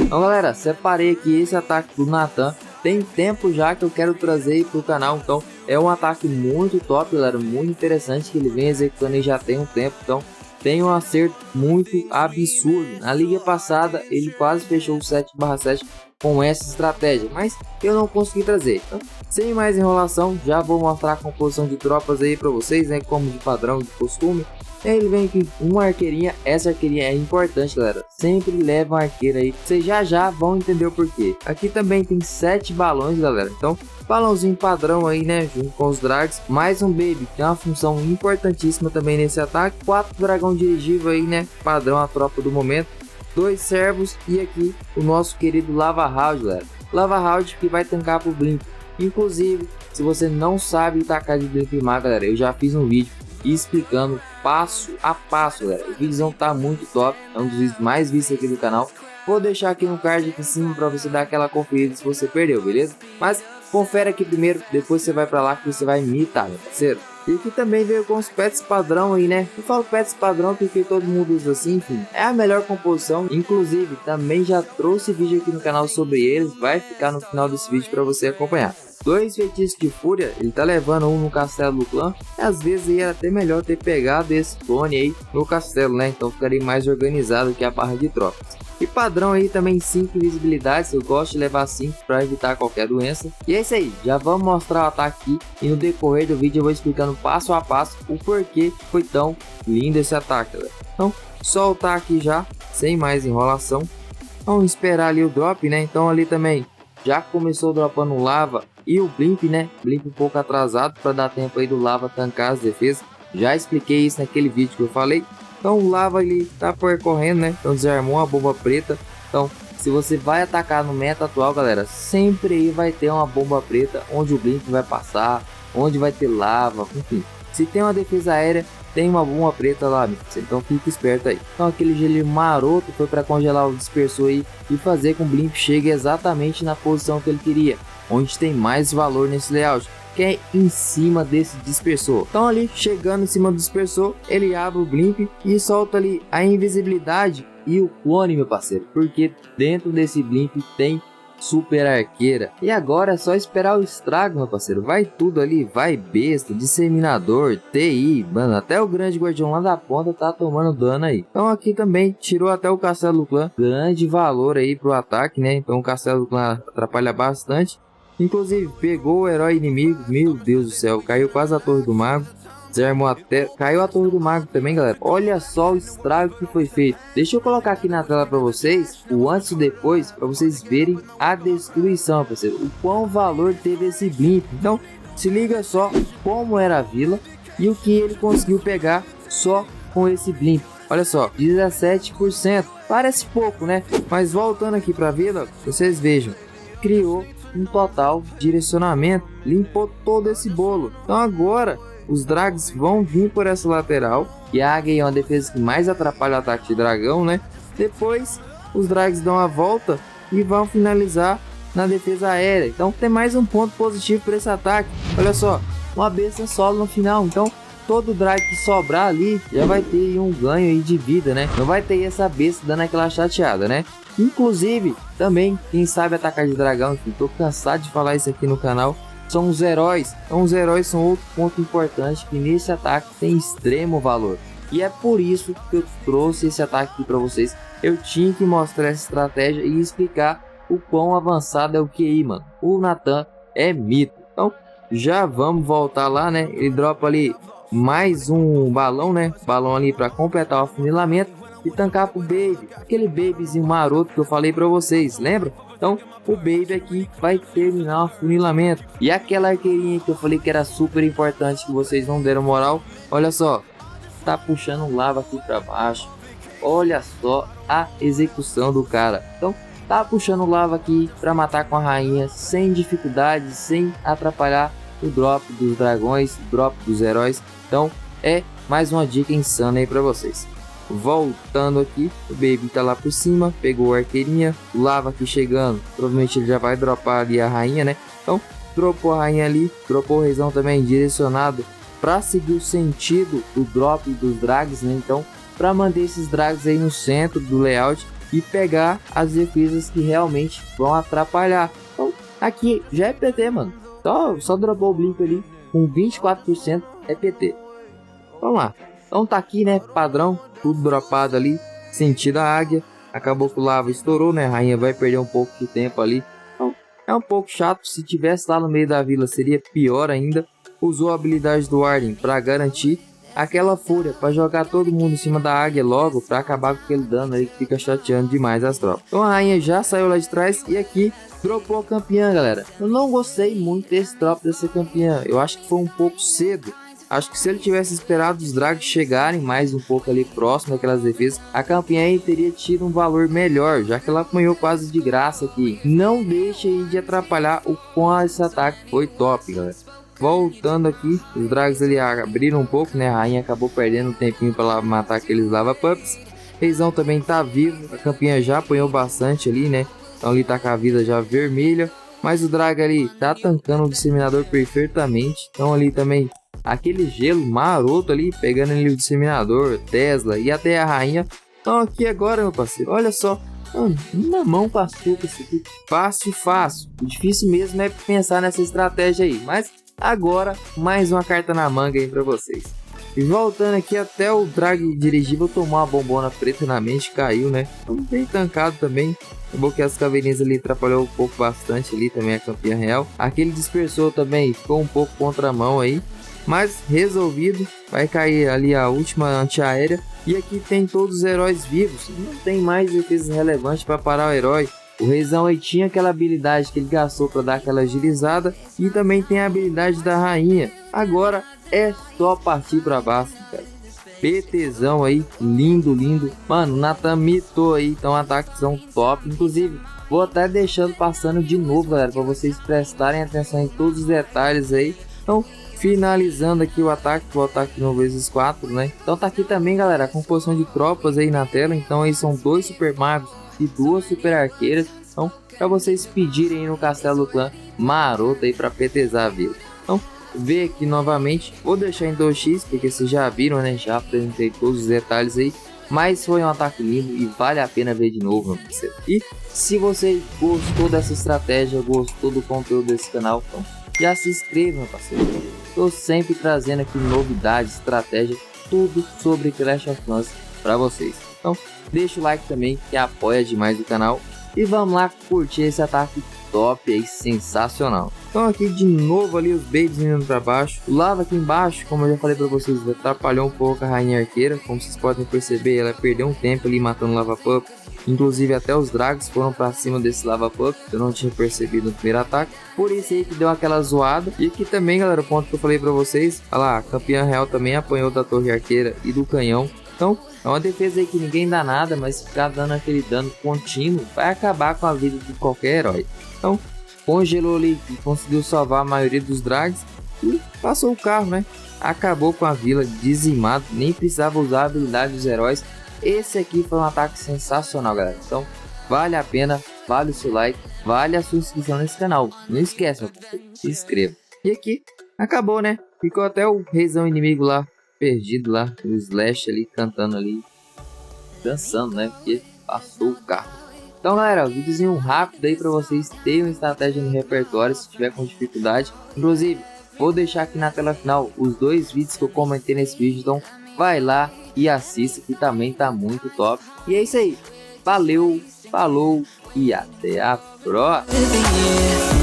Então galera, separei aqui esse ataque do Natan. Tem tempo já que eu quero trazer para o canal, então é um ataque muito top, galera, muito interessante que ele vem executando e já tem um tempo, então tem um acerto muito absurdo. Na liga passada ele quase fechou o 7/7 com essa estratégia, mas eu não consegui trazer. Então, sem mais enrolação, já vou mostrar a composição de tropas aí para vocês, né, como de padrão, de costume. Ele vem aqui uma arqueirinha, essa arqueirinha é importante, galera, sempre leva uma arqueira aí, vocês já vão entender o porquê. Aqui também tem 7 balões, galera, então balãozinho padrão aí, né, junto com os drags, mais um baby, que tem uma função importantíssima também nesse ataque, 4 dragão dirigível aí, né, padrão a tropa do momento, 2 servos e aqui o nosso querido Lava Round, galera, Lava Round que vai tancar pro Blink. Inclusive, se você não sabe tacar de Blink Mago, galera, eu já fiz um vídeo explicando passo a passo, galera. O vídeo tá muito top, é um dos vídeos mais vistos aqui do canal. Vou deixar aqui no card aqui em cima para você dar aquela conferida se você perdeu, beleza? Mas confere aqui primeiro, depois você vai para lá que você vai imitar, meu parceiro. E aqui também veio com os pets padrão aí, né? Eu falo pets padrão porque todo mundo usa assim, enfim. É a melhor composição. Inclusive, também já trouxe vídeo aqui no canal sobre eles. Vai ficar no final desse vídeo para você acompanhar. 2 feitiços de fúria, ele tá levando um no castelo do clã. Às vezes ia até melhor ter pegado esse clone aí no castelo, né? Então ficaria mais organizado que a barra de tropas. E padrão aí também 5 invisibilidades, eu gosto de levar 5 para evitar qualquer doença. E é isso aí, já vamos mostrar o ataque aqui e no decorrer do vídeo eu vou explicando passo a passo o porquê foi tão lindo esse ataque, galera. Então, soltar aqui já, sem mais enrolação. Vamos esperar ali o drop, né? Então ali também já começou dropando lava e o Blimp, né? Blimp um pouco atrasado para dar tempo aí do lava tancar as defesas. Já expliquei isso naquele vídeo que eu falei. Então o lava ele tá percorrendo, né? Então desarmou a bomba preta. Então se você vai atacar no meta atual, galera, sempre aí vai ter uma bomba preta onde o Blimp vai passar, onde vai ter lava, enfim. Se tem uma defesa aérea, tem uma bomba preta lá, então fique esperto aí. Então aquele gelo maroto foi para congelar o dispersor aí e fazer com que o Blimp chegue exatamente na posição que ele queria, onde tem mais valor nesse layout, que é em cima desse dispersor. Então ali, chegando em cima do dispersor, ele abre o Blimp e solta ali a invisibilidade e o clone, meu parceiro, porque dentro desse Blimp tem super arqueira. E agora é só esperar o estrago, meu parceiro. Vai tudo ali, vai besta, disseminador, TI, mano, até o grande guardião lá da ponta tá tomando dano aí. Então aqui também tirou até o castelo do clã, grande valor aí pro ataque, né? Então o castelo do clã atrapalha bastante. Inclusive pegou o herói inimigo, meu Deus do céu, caiu quase a torre do mago. Desarmou até, caiu a torre do mago também, galera. Olha só o estrago que foi feito. Deixa eu colocar aqui na tela para vocês o antes e depois, para vocês verem a destruição, parceiro. O quão valor teve esse Blimp. Então se liga só como era a vila e o que ele conseguiu pegar só com esse Blimp. Olha só, 17%, parece pouco, né? Mas voltando aqui para a vila, vocês vejam, criou um total direcionamento, limpou todo esse bolo. Então agora os drags vão vir por essa lateral, e a águia é uma defesa que mais atrapalha o ataque de dragão, né? Depois os drags dão a volta e vão finalizar na defesa aérea. Então tem mais um ponto positivo para esse ataque. Olha só, uma besta solo no final. Então todo drag que sobrar ali já vai ter um ganho aí de vida, né? Não vai ter essa besta dando aquela chateada, né? Inclusive também quem sabe atacar de dragão, enfim, tô cansado de falar isso aqui no canal, são os heróis. Então os heróis são outro ponto importante que nesse ataque tem extremo valor. E é por isso que eu trouxe esse ataque aqui para vocês. Eu tinha que mostrar essa estratégia e explicar o quão avançado é o QI, mano. O Natan é mito. Então já vamos voltar lá, né? Ele dropa ali mais um balão, né? Balão ali para completar o afunilamento e tancar pro Baby. Aquele babyzinho maroto que eu falei para vocês, lembra? Então o Baby aqui vai terminar o afunilamento. E aquela arqueirinha que eu falei que era super importante, que vocês não deram moral, olha só, tá puxando lava aqui para baixo. Olha só a execução do cara. Então tá puxando lava aqui para matar com a rainha sem dificuldade, sem atrapalhar o drop dos dragões, o drop dos heróis. Então é mais uma dica insana aí para vocês. Voltando aqui, o Baby tá lá por cima, pegou a arqueirinha, o lava aqui chegando, provavelmente ele já vai dropar ali a rainha, né? Então dropou a rainha ali, dropou o reizão também direcionado para seguir o sentido do drop dos drags, né? Então para manter esses drags aí no centro do layout e pegar as defesas que realmente vão atrapalhar. Então aqui já é PT, mano. Só dropou o Blink ali com 24% é PT. Vamos lá. Então tá aqui, né, padrão, tudo dropado ali, sentido a águia. Acabou que o lava estourou, né, a rainha vai perder um pouco de tempo ali. Então é um pouco chato, se tivesse lá no meio da vila seria pior ainda. Usou a habilidade do Arden para garantir aquela fúria, para jogar todo mundo em cima da águia logo, para acabar com aquele dano aí que fica chateando demais as tropas. Então a rainha já saiu lá de trás e aqui dropou a campeã, galera. Eu não gostei muito desse drop dessa campeã, eu acho que foi um pouco cedo. Acho que se ele tivesse esperado os drags chegarem mais um pouco ali próximo daquelas defesas, a campeã aí teria tido um valor melhor, já que ela apanhou quase de graça aqui. Não deixe aí de atrapalhar o quão esse ataque foi top, galera. Voltando aqui, os drags ali abriram um pouco, né? A rainha acabou perdendo um tempinho para matar aqueles lava pups. Reizão também tá vivo, a campeã já apanhou bastante ali, né? Então ele tá com a vida já vermelha, mas o drag ali tá tancando o disseminador perfeitamente. Então ali também aquele gelo maroto ali, pegando ali o disseminador, Tesla e até a rainha. Então aqui agora, meu parceiro, olha só, mano, uma mão passou com isso aqui, fácil, fácil. O difícil mesmo é pensar nessa estratégia aí, mas agora mais uma carta na manga aí pra vocês. E voltando aqui até o drag dirigível tomou uma bombona preta na mente, caiu, né? Então bem tancado também. Acabou que as caveirinhas ali atrapalhou um pouco bastante ali também a campeã real. Aquele dispersor também ficou um pouco contramão aí, mas resolvido. Vai cair ali a última antiaérea. E aqui tem todos os heróis vivos. Não tem mais defesa relevante para parar o herói. O Reizão aí tinha aquela habilidade que ele gastou para dar aquela agilizada. E também tem a habilidade da rainha. Agora é só partir para baixo, cara. PTzão aí, lindo, lindo. Mano, o Nathan mitou aí, então ataquezão top. Inclusive, vou até deixando passando de novo, galera, para vocês prestarem atenção em todos os detalhes aí. Então, finalizando aqui o ataque, vou ataque no vezes 4, né? Então tá aqui também, galera, a composição de tropas aí na tela. Então aí são 2 super magos e 2 super arqueiras. Então, para vocês pedirem aí no castelo do clã maroto aí para PTzar a vila. Então, ver aqui novamente, vou deixar em 2x, porque vocês já viram, né? Já apresentei todos os detalhes aí. Mas foi um ataque lindo e vale a pena ver de novo, meu parceiro. E se você gostou dessa estratégia, gostou do conteúdo desse canal, então já se inscreva, meu parceiro. Estou sempre trazendo aqui novidades, estratégia, tudo sobre Clash of Clans para vocês. Então deixa o like também, que apoia demais o canal. E vamos lá curtir esse ataque top aí, sensacional. Então aqui de novo ali os baits indo para baixo. O lava aqui embaixo, como eu já falei para vocês, atrapalhou um pouco a rainha arqueira. Como vocês podem perceber, ela perdeu um tempo ali matando lava pup. Inclusive até os drags foram para cima desse lava pup, eu não tinha percebido no primeiro ataque. Por isso aí que deu aquela zoada. E aqui também, galera, o ponto que eu falei para vocês, olha lá, a campeã real também apanhou da torre arqueira e do canhão. Então é uma defesa aí que ninguém dá nada, mas ficar dando aquele dano contínuo vai acabar com a vida de qualquer herói. Então congelou ali e conseguiu salvar a maioria dos drags e passou o carro, né? Acabou com a vila dizimado, nem precisava usar a habilidade dos heróis. Esse aqui foi um ataque sensacional, galera. Então vale a pena, vale o seu like, vale a sua inscrição nesse canal. Não esquece, meu parceiro, se inscreva. E aqui acabou, né? Ficou até o reizão inimigo lá perdido lá, o Slash ali cantando ali, dançando, né? Porque passou o carro. Então, galera, videozinho rápido aí para vocês terem uma estratégia no repertório se tiver com dificuldade. Inclusive, vou deixar aqui na tela final os 2 vídeos que eu comentei nesse vídeo. Então, vai lá e assista, que também tá muito top. E é isso aí. Valeu, falou e até a próxima.